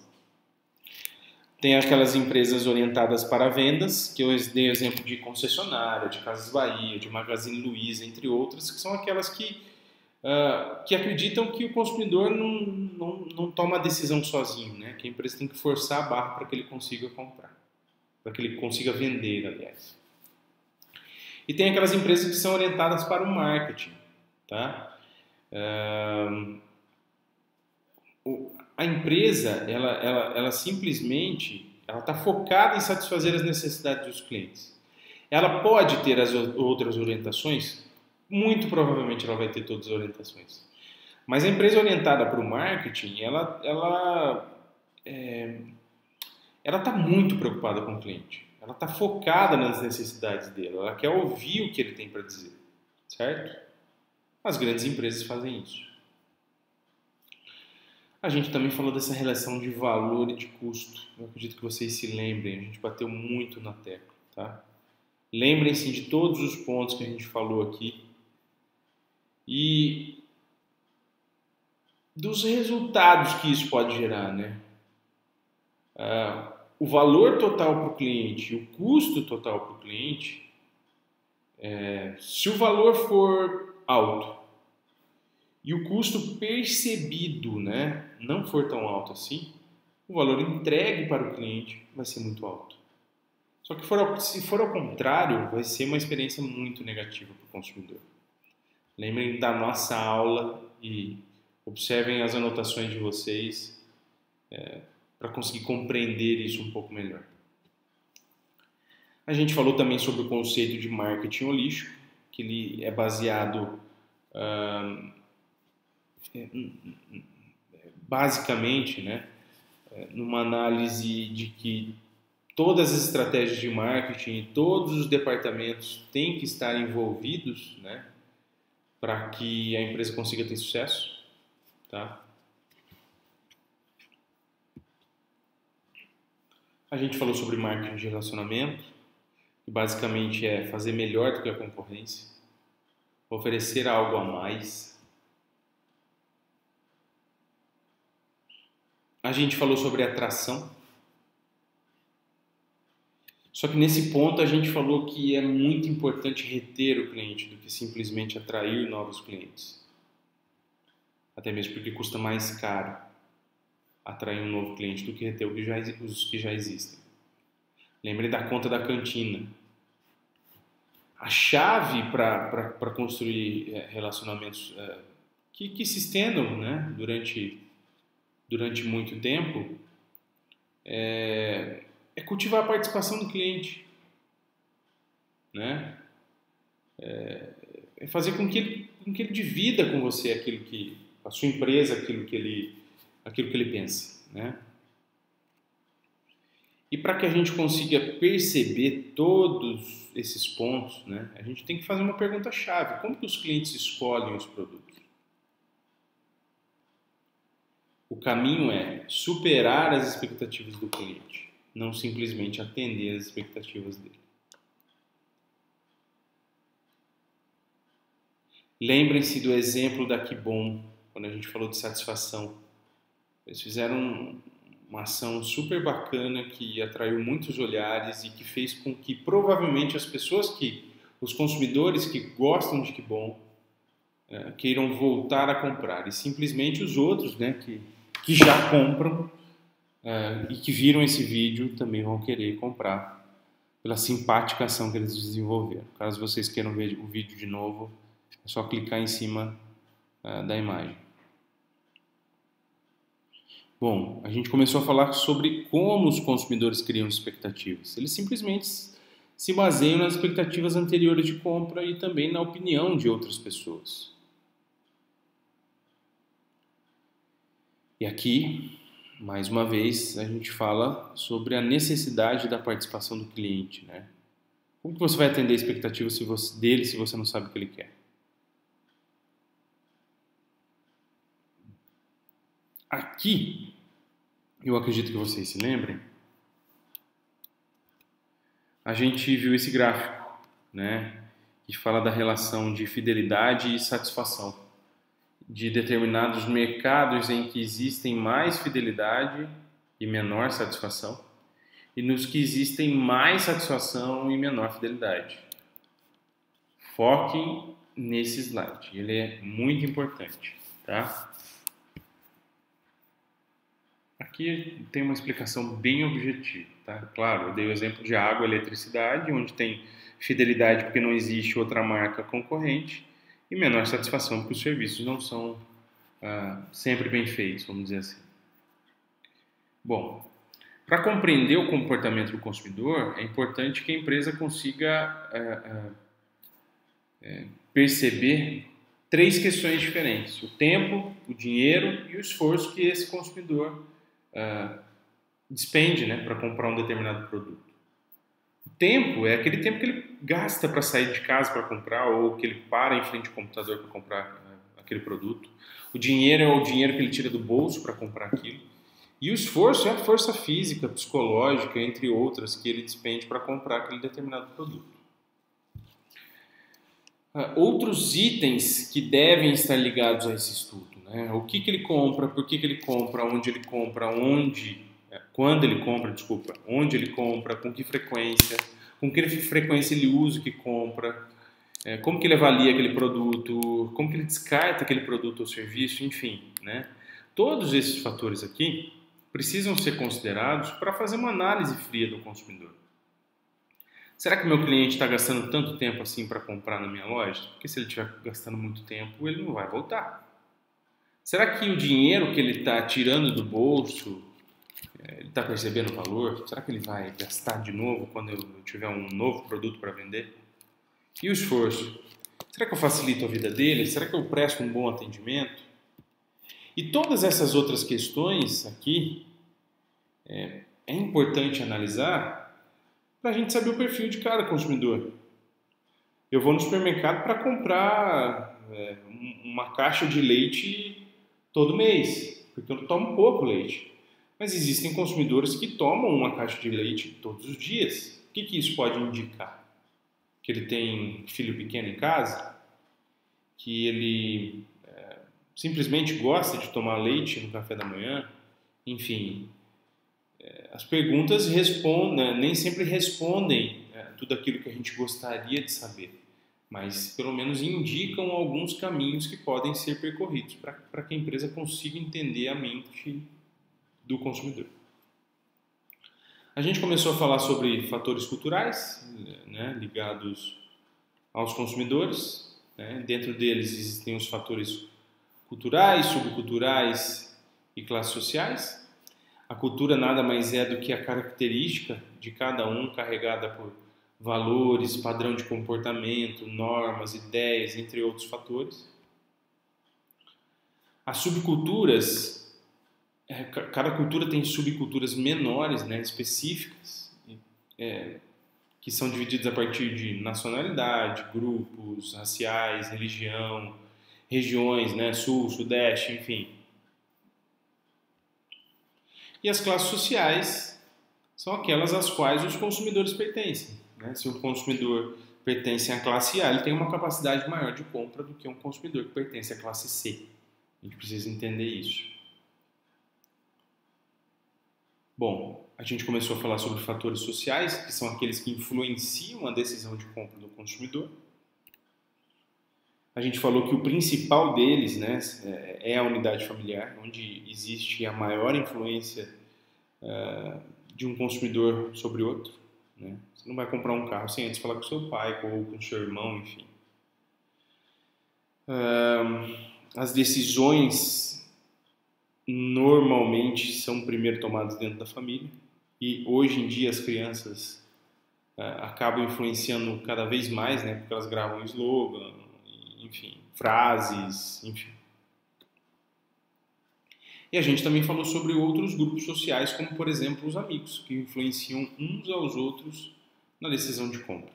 A: Tem aquelas empresas orientadas para vendas, que eu dei exemplo de concessionária, de Casas Bahia, de Magazine Luiza, entre outras, que são aquelas que acreditam que o consumidor não toma a decisão sozinho, né? Que a empresa tem que forçar a barra para que ele consiga comprar, para que ele consiga vender, aliás. E tem aquelas empresas que são orientadas para o marketing, tá? A empresa, ela simplesmente ela está focada em satisfazer as necessidades dos clientes. Ela pode ter as outras orientações? Muito provavelmente ela vai ter todas as orientações. Mas a empresa orientada para o marketing, ela está muito preocupada com o cliente. Ela está focada nas necessidades dele. Ela quer ouvir o que ele tem para dizer, certo? As grandes empresas fazem isso. A gente também falou dessa relação de valor e de custo. Eu acredito que vocês se lembrem. A gente bateu muito na tecla, tá? Lembrem-se de todos os pontos que a gente falou aqui e dos resultados que isso pode gerar, né? O valor total para o cliente, o custo total para o cliente, se o valor for alto e o custo percebido, né, não for tão alto assim, o valor entregue para o cliente vai ser muito alto. Só que se for ao contrário, vai ser uma experiência muito negativa para o consumidor. Lembrem da nossa aula e observem as anotações de vocês para conseguir compreender isso um pouco melhor. A gente falou também sobre o conceito de marketing holístico, que ele é baseado basicamente, né, numa análise de que todas as estratégias de marketing e todos os departamentos têm que estar envolvidos, né, para que a empresa consiga ter sucesso, tá? A gente falou sobre marketing de relacionamento, que basicamente é fazer melhor do que a concorrência, oferecer algo a mais. A gente falou sobre atração. Só que nesse ponto a gente falou que é muito importante reter o cliente do que simplesmente atrair novos clientes. Até mesmo porque custa mais caro atrair um novo cliente do que reter os que já existem. Lembre da conta da cantina. A chave para construir relacionamentos que se estendam, né, durante muito tempo é cultivar a participação do cliente, né? É fazer com que ele divida com você a sua empresa, aquilo que ele pensa, né? E para que a gente consiga perceber todos esses pontos, né, a gente tem que fazer uma pergunta-chave: como que os clientes escolhem os produtos? O caminho é superar as expectativas do cliente, não simplesmente atender as expectativas dele. Lembrem-se do exemplo da Kibon, quando a gente falou de satisfação. Eles fizeram uma ação super bacana que atraiu muitos olhares e que fez com que provavelmente os consumidores que gostam de Kibon queiram voltar a comprar, e simplesmente os outros, né, que já compram e que viram esse vídeo também vão querer comprar pela simpática ação que eles desenvolveram. Caso vocês queiram ver o vídeo de novo, é só clicar em cima da imagem. Bom, a gente começou a falar sobre como os consumidores criam expectativas. Eles simplesmente se baseiam nas expectativas anteriores de compra e também na opinião de outras pessoas. E aqui, mais uma vez, a gente fala sobre a necessidade da participação do cliente, né? Como que você vai atender a expectativa dele se você não sabe o que ele quer? Aqui, eu acredito que vocês se lembrem, a gente viu esse gráfico, né, que fala da relação de fidelidade e satisfação, de determinados mercados em que existem mais fidelidade e menor satisfação, e nos que existem mais satisfação e menor fidelidade. Foquem nesse slide, ele é muito importante, tá? Aqui tem uma explicação bem objetiva, tá? Claro, eu dei o exemplo de água e eletricidade, onde tem fidelidade porque não existe outra marca concorrente, e menor satisfação porque os serviços não são sempre bem feitos, vamos dizer assim. Bom, para compreender o comportamento do consumidor, é importante que a empresa consiga perceber três questões diferentes: o tempo, o dinheiro e o esforço que esse consumidor despende, né, para comprar um determinado produto. O tempo é aquele tempo que ele gasta para sair de casa para comprar, ou que ele para em frente ao computador para comprar aquele produto. O dinheiro é o dinheiro que ele tira do bolso para comprar aquilo. E o esforço é a força física, psicológica, entre outras, que ele despende para comprar aquele determinado produto. Outros itens que devem estar ligados a esse estudo, né? O que ele compra, por que ele compra, onde ele compra, quando ele compra, desculpa, onde ele compra, com que frequência ele usa o que compra, como que ele avalia aquele produto, como que ele descarta aquele produto ou serviço, enfim, né? Todos esses fatores aqui precisam ser considerados para fazer uma análise fria do consumidor. Será que meu cliente está gastando tanto tempo assim para comprar na minha loja? Porque se ele estiver gastando muito tempo, ele não vai voltar. Será que o dinheiro que ele está tirando do bolso, ele está percebendo o valor? Será que ele vai gastar de novo quando eu tiver um novo produto para vender? E o esforço? Será que eu facilito a vida dele? Será que eu presto um bom atendimento? E todas essas outras questões aqui é importante analisar para a gente saber o perfil de cada consumidor. Eu vou no supermercado para comprar uma caixa de leite todo mês, porque eu tomo pouco leite. Mas existem consumidores que tomam uma caixa de leite todos os dias. O que isso pode indicar? Que ele tem filho pequeno em casa? Que ele simplesmente gosta de tomar leite no café da manhã? Enfim, as perguntas nem sempre respondem tudo aquilo que a gente gostaria de saber, mas pelo menos indicam alguns caminhos que podem ser percorridos para que a empresa consiga entender a mente do consumidor. A gente começou a falar sobre fatores culturais, né, ligados aos consumidores, né? Dentro deles existem os fatores culturais, subculturais e classes sociais. A cultura nada mais é do que a característica de cada um carregada por valores, padrão de comportamento, normas, ideias, entre outros fatores. As subculturas, cada cultura tem subculturas menores, né, específicas, que são divididas a partir de nacionalidade, grupos raciais, religião, regiões, né, sul, sudeste, enfim. E as classes sociais são aquelas às quais os consumidores pertencem, né? Se o consumidor pertence à classe A, ele tem uma capacidade maior de compra do que um consumidor que pertence à classe C. A gente precisa entender isso. Bom, a gente começou a falar sobre fatores sociais, que são aqueles que influenciam a decisão de compra do consumidor. A gente falou que o principal deles, né, é a unidade familiar, onde existe a maior influência de um consumidor sobre outro, né? Você não vai comprar um carro sem antes falar com seu pai ou com seu irmão, enfim. As decisões normalmente são primeiro tomadas dentro da família, e hoje em dia as crianças acabam influenciando cada vez mais, né, porque elas gravam slogan, enfim, frases, enfim. E a gente também falou sobre outros grupos sociais, como por exemplo os amigos, que influenciam uns aos outros na decisão de compra.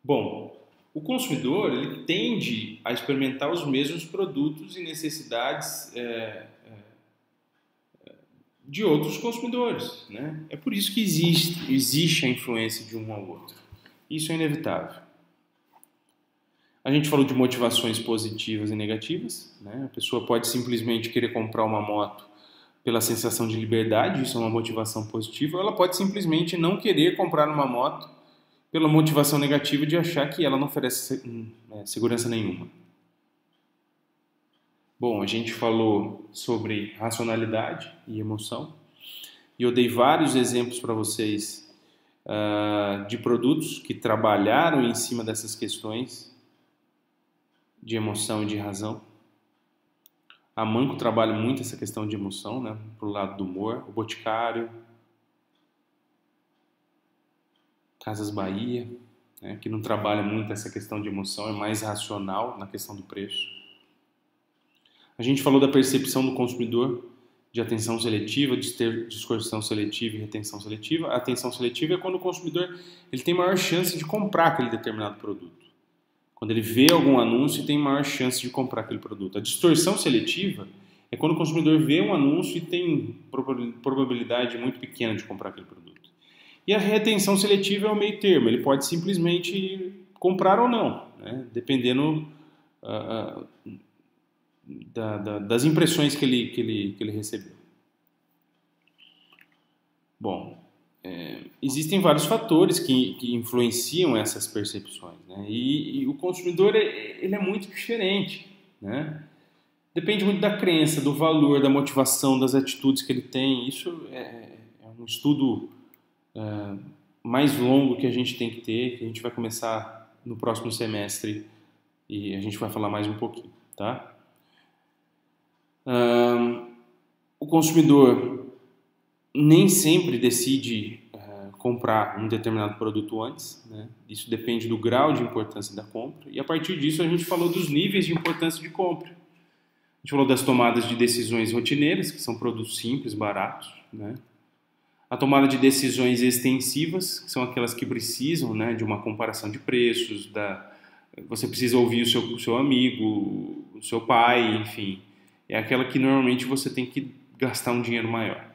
A: Bom, o consumidor ele tende a experimentar os mesmos produtos e necessidades de outros consumidores, né? É por isso que existe a influência de um ao outro. Isso é inevitável. A gente falou de motivações positivas e negativas, né? A pessoa pode simplesmente querer comprar uma moto pela sensação de liberdade, isso é uma motivação positiva, ou ela pode simplesmente não querer comprar uma moto pela motivação negativa de achar que ela não oferece segurança nenhuma. Bom, a gente falou sobre racionalidade e emoção, e eu dei vários exemplos para vocês de produtos que trabalharam em cima dessas questões de emoção e de razão. A Manco trabalha muito essa questão de emoção, né, pro lado do humor. O Boticário, Casas Bahia, né, que não trabalha muito essa questão de emoção, é mais racional na questão do preço. A gente falou da percepção do consumidor, de atenção seletiva, distorção seletiva e retenção seletiva. A atenção seletiva é quando o consumidor ele tem maior chance de comprar aquele determinado produto. Quando ele vê algum anúncio, tem maior chance de comprar aquele produto. A distorção seletiva é quando o consumidor vê um anúncio e tem probabilidade muito pequena de comprar aquele produto. E a retenção seletiva é o meio termo. Ele pode simplesmente comprar ou não, né? Dependendo das impressões que ele recebeu. Bom, existem vários fatores que influenciam essas percepções, né? E o consumidor ele é muito diferente, né? Depende muito da crença, do valor, da motivação, das atitudes que ele tem. Isso é um estudo mais longo que a gente tem que ter, que a gente vai começar no próximo semestre e a gente vai falar mais um pouquinho, tá? O consumidor nem sempre decide comprar um determinado produto antes, né? Isso depende do grau de importância da compra, e a partir disso a gente falou dos níveis de importância de compra. A gente falou das tomadas de decisões rotineiras, que são produtos simples, baratos, né? A tomada de decisões extensivas, que são aquelas que precisam, né, de uma comparação de preços, você precisa ouvir o seu amigo, o seu pai, enfim. É aquela que normalmente você tem que gastar um dinheiro maior.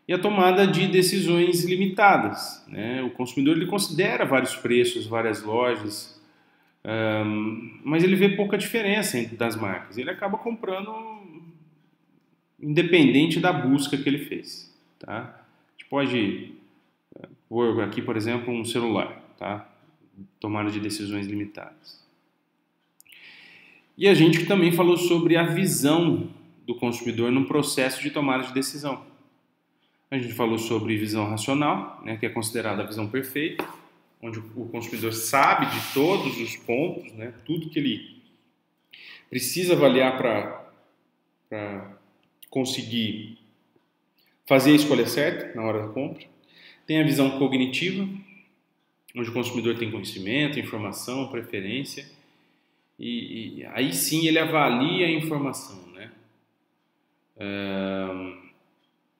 A: E a tomada de decisões limitadas, né? O consumidor ele considera vários preços, várias lojas, mas ele vê pouca diferença entre das marcas. Ele acaba comprando independente da busca que ele fez. Tá? A gente pode pôr aqui, por exemplo, um celular, tá? Tomada de decisões limitadas. E a gente também falou sobre a visão do consumidor no processo de tomada de decisão. A gente falou sobre visão racional, né, que é considerada a visão perfeita, onde o consumidor sabe de todos os pontos, né, tudo que ele precisa avaliar para conseguir fazer a escolha certa na hora da compra. Tem a visão cognitiva, onde o consumidor tem conhecimento, informação, preferência, e aí sim ele avalia a informação, né?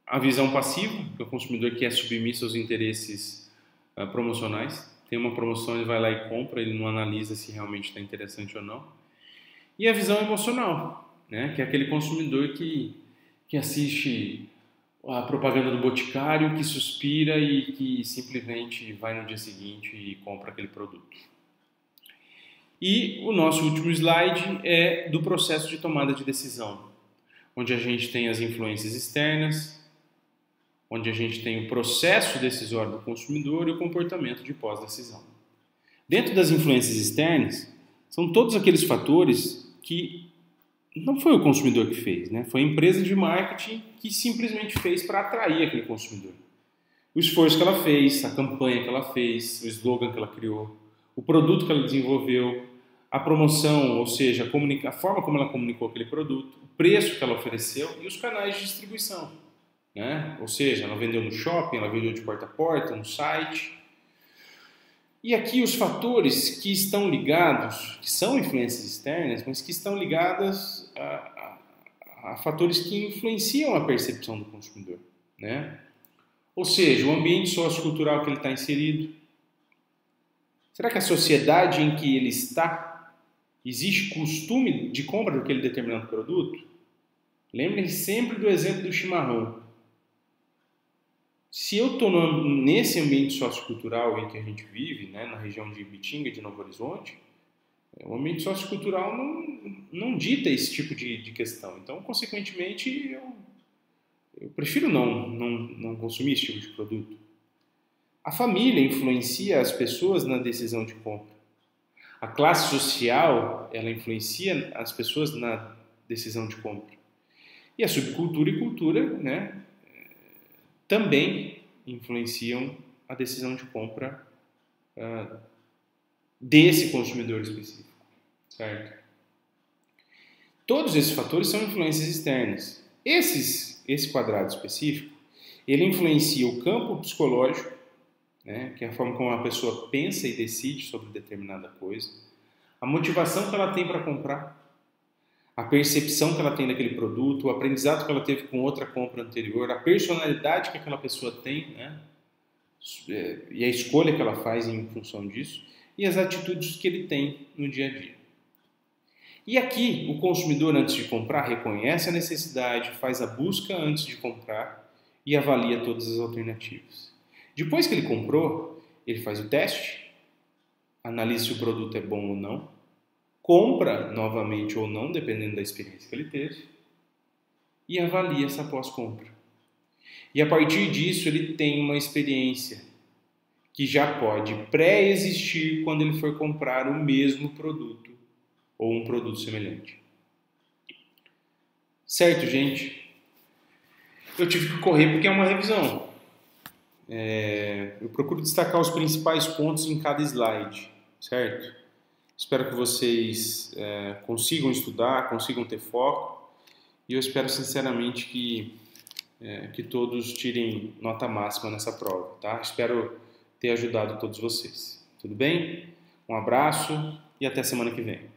A: A visão passiva, que é o consumidor que é submisso aos interesses promocionais. Tem uma promoção, ele vai lá e compra, ele não analisa se realmente está interessante ou não. E a visão emocional, né? Que é aquele consumidor que assiste a propaganda do Boticário, que suspira e que simplesmente vai no dia seguinte e compra aquele produto. E o nosso último slide é do processo de tomada de decisão, onde a gente tem as influências externas, onde a gente tem o processo decisório do consumidor e o comportamento de pós-decisão. Dentro das influências externas, são todos aqueles fatores que não foi o consumidor que fez, né? Foi a empresa de marketing que simplesmente fez para atrair aquele consumidor. O esforço que ela fez, a campanha que ela fez, o slogan que ela criou, o produto que ela desenvolveu, a promoção, ou seja, a forma como ela comunicou aquele produto, o preço que ela ofereceu e os canais de distribuição, né? Ou seja, ela vendeu no shopping, ela vendeu de porta a porta, no site. E aqui os fatores que estão ligados, que são influências externas, mas que estão ligadas a fatores que influenciam a percepção do consumidor, né? Ou seja, o ambiente sociocultural que ele está inserido. Será que a sociedade em que ele está, existe costume de compra daquele determinado produto? Lembrem sempre do exemplo do chimarrão. Se eu estou nesse ambiente sociocultural em que a gente vive, né, na região de Ibitinga e de Novo Horizonte, o ambiente sociocultural não dita esse tipo de questão. Então, consequentemente, eu prefiro não consumir esse tipo de produto. A família influencia as pessoas na decisão de compra. A classe social, ela influencia as pessoas na decisão de compra. E a subcultura e cultura, né, também influenciam a decisão de compra desse consumidor específico, certo? Todos esses fatores são influências externas. Esse quadrado específico, ele influencia o campo psicológico, né, que é a forma como a pessoa pensa e decide sobre determinada coisa, a motivação que ela tem para comprar, a percepção que ela tem daquele produto, o aprendizado que ela teve com outra compra anterior, a personalidade que aquela pessoa tem, né, e a escolha que ela faz em função disso, e as atitudes que ele tem no dia a dia. E aqui, o consumidor, antes de comprar, reconhece a necessidade, faz a busca antes de comprar e avalia todas as alternativas. Depois que ele comprou, ele faz o teste, analisa se o produto é bom ou não, compra novamente ou não, dependendo da experiência que ele teve, e avalia essa pós-compra. E a partir disso, ele tem uma experiência que já pode pré-existir quando ele for comprar o mesmo produto ou um produto semelhante. Certo, gente? Eu tive que correr porque é uma revisão. Eu procuro destacar os principais pontos em cada slide, certo? Espero que vocês consigam estudar, consigam ter foco, e eu espero sinceramente que todos tirem nota máxima nessa prova, tá? Espero ter ajudado todos vocês. Tudo bem? Um abraço e até semana que vem.